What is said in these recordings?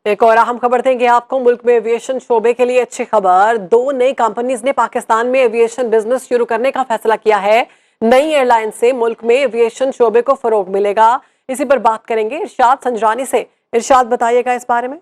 एक और अहम खबर देंगे आपको। मुल्क में एविएशन शोबे के लिए अच्छी खबर। 2 नई कंपनीज ने पाकिस्तान में एविएशन बिजनेस शुरू करने का फैसला किया है। नई एयरलाइन से मुल्क में एविएशन शोबे को फरोग मिलेगा। इसी पर बात करेंगे इरशाद संजरानी से। इरशाद, बताइएगा इस बारे में।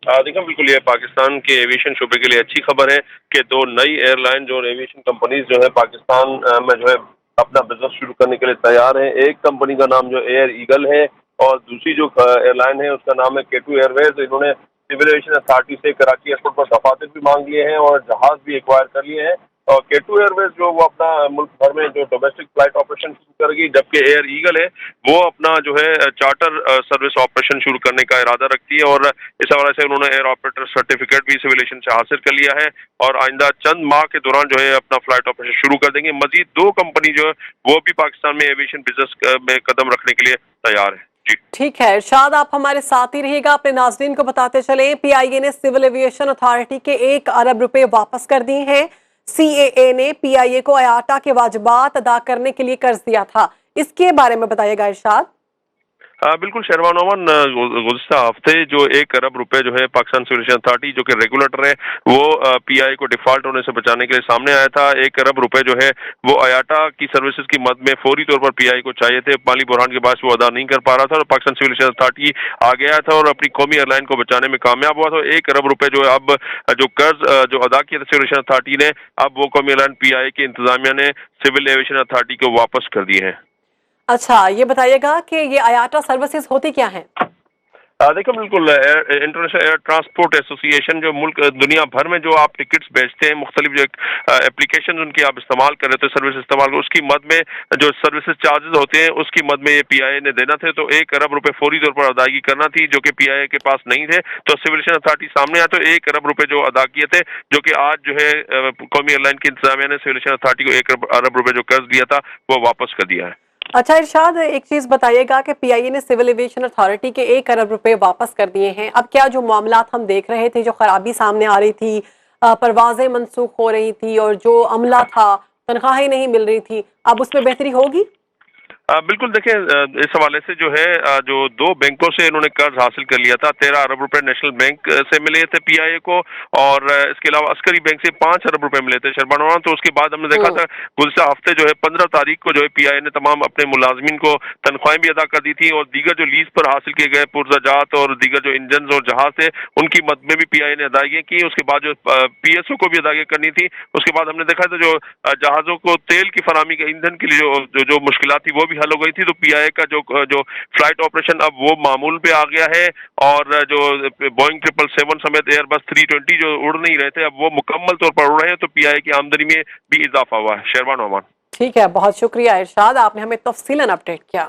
देखिए, बिल्कुल ये पाकिस्तान के एविएशन शोबे के लिए अच्छी खबर है कि 2 नई एयरलाइन जो एविएशन कंपनीज जो है पाकिस्तान में जो है अपना बिजनेस शुरू करने के लिए तैयार है। एक कंपनी का नाम जो एयर ईगल है और दूसरी जो एयरलाइन है उसका नाम है K2 एयरवेज। इन्होंने सिविल एविएशन अथॉरिटी से कराची एयरपोर्ट पर दफातर भी मांग लिए हैं और जहाज भी एक्वायर कर लिए हैं। और K2 एयरवेज जो वो अपना मुल्क भर में जो डोमेस्टिक फ्लाइट ऑपरेशन शुरू करेगी, जबकि एयर ईगल है वो अपना जो है चार्टर सर्विस ऑपरेशन शुरू करने का इरादा रखती है। और इस हवाले से उन्होंने एयर ऑपरेटर सर्टिफिकेट भी सिविल एविएशन से हासिल कर लिया है और आइंदा चंद माह के दौरान जो है अपना फ्लाइट ऑपरेशन शुरू कर देंगे। मजीद 2 कंपनी जो है वो भी पाकिस्तान में एविएशन बिजनेस में कदम रखने के लिए तैयार है। ठीक है इरशाद, आप हमारे साथ ही रहिएगा। अपने नाज़रीन को बताते चले, PIA ने सिविल एविएशन अथॉरिटी के 1 अरब रुपए वापस कर दिए हैं। CAA ने PIA को IATA के वाजिबात अदा करने के लिए कर्ज दिया था। इसके बारे में बताइएगा इरशाद। बिल्कुल शहरवान ओमान, गुज़िश्ता हफ्ते जो 1 अरब रुपए जो है पाकिस्तान सिविल एविएशन अथॉरिटी जो कि रेगुलेटर है वो PIA को डिफॉल्ट होने से बचाने के लिए सामने आया था। 1 अरब रुपए जो है वो IATA की सर्विसेज की मद में फौरी तौर पर PIA को चाहिए थे। माली बुरहान के बाद वो अदा नहीं कर पा रहा था और पाकिस्तान सिविल एविएशन अथॉरिटी आ गया था और अपनी कौमी एयरलाइन को बचाने में कामयाब हुआ था। 1 अरब रुपए जो है अब जो कर्ज जो अदा किया था सिविल एविएशन अथॉरिटी ने, अब वो कौमी एयरलाइन PIA की इंतजामिया ने सिविल एविएशन अथॉरिटी को वापस कर दिए हैं। अच्छा, ये बताइएगा कि ये IATA सर्विसेज होती क्या हैं? देखो, बिल्कुल इंटरनेशनल एयर ट्रांसपोर्ट एसोसिएशन जो मुल्क दुनिया भर में जो आप टिकट्स बेचते हैं, मुख्तलिफ जो एप्लीकेशन उनकी आप इस्तेमाल कर रहे थे, सर्विस इस्तेमाल, उसकी मद में जो सर्विसेज चार्जेस होते हैं उसकी मद में ये PIA ने देना थे। तो 1 अरब रुपए फौरी तौर पर अदायगी करना थी जो कि PIA के पास नहीं थे। तो सिविल एविएशन अथॉरिटी सामने आया तो 1 अरब रुपए जो अदा किए थे, जो कि आज जो है कौमी एयरलाइन की इंतजामिया ने सिविल एविएशन अथॉरिटी को 1 अरब रुपए जो कर्ज दिया था वो वापस कर दिया है। अच्छा इरशाद, एक चीज बताइएगा कि PIA ने सिविल एविएशन अथॉरिटी के 1 अरब रुपए वापस कर दिए हैं। अब क्या जो मामलात हम देख रहे थे, जो खराबी सामने आ रही थी, परवाजें मनसूख हो रही थी और जो अमला था, तनख्वाहें नहीं मिल रही थी, अब उसमें बेहतरी होगी? बिल्कुल, देखिए इस हवाले से जो है जो 2 बैंकों से इन्होंने कर्ज हासिल कर लिया था। 13 अरब रुपए नेशनल बैंक से मिले थे PIA को और इसके अलावा अस्करी बैंक से 5 अरब रुपए मिले थे शहरबान। तो उसके बाद हमने देखा था गुज़िश्ता हफ्ते जो है 15 तारीख को जो है PIA ने तमाम अपने मुलाजमीन को तनख्वाहें भी अदा कर दी थी और दीगर जो लीज पर हासिल किए गए पुर्जाजात और दीगर जो इंजन और जहाज थे उनकी मद में भी PIA ने अदायगी की। उसके बाद जो PSO को भी अदायगी करनी थी। उसके बाद हमने देखा था जो जहाज़ों को तेल की फराहमी के ईंधन के लिए जो मुश्किलात थी वो भी हल हो गई थी। तो PIA का जो फ्लाइट ऑपरेशन अब वो मामूल पे आ गया है और जो बोइंग 777 समेत एयरबस 320 जो उड़ नहीं रहे थे अब वो मुकम्मल तौर पर उड़ रहे हैं। तो PIA की आमदनी में भी इजाफा हुआ है। शहरबान ओमान। ठीक है, बहुत शुक्रिया इरशाद, आपने हमें तफसीलन अपडेट किया।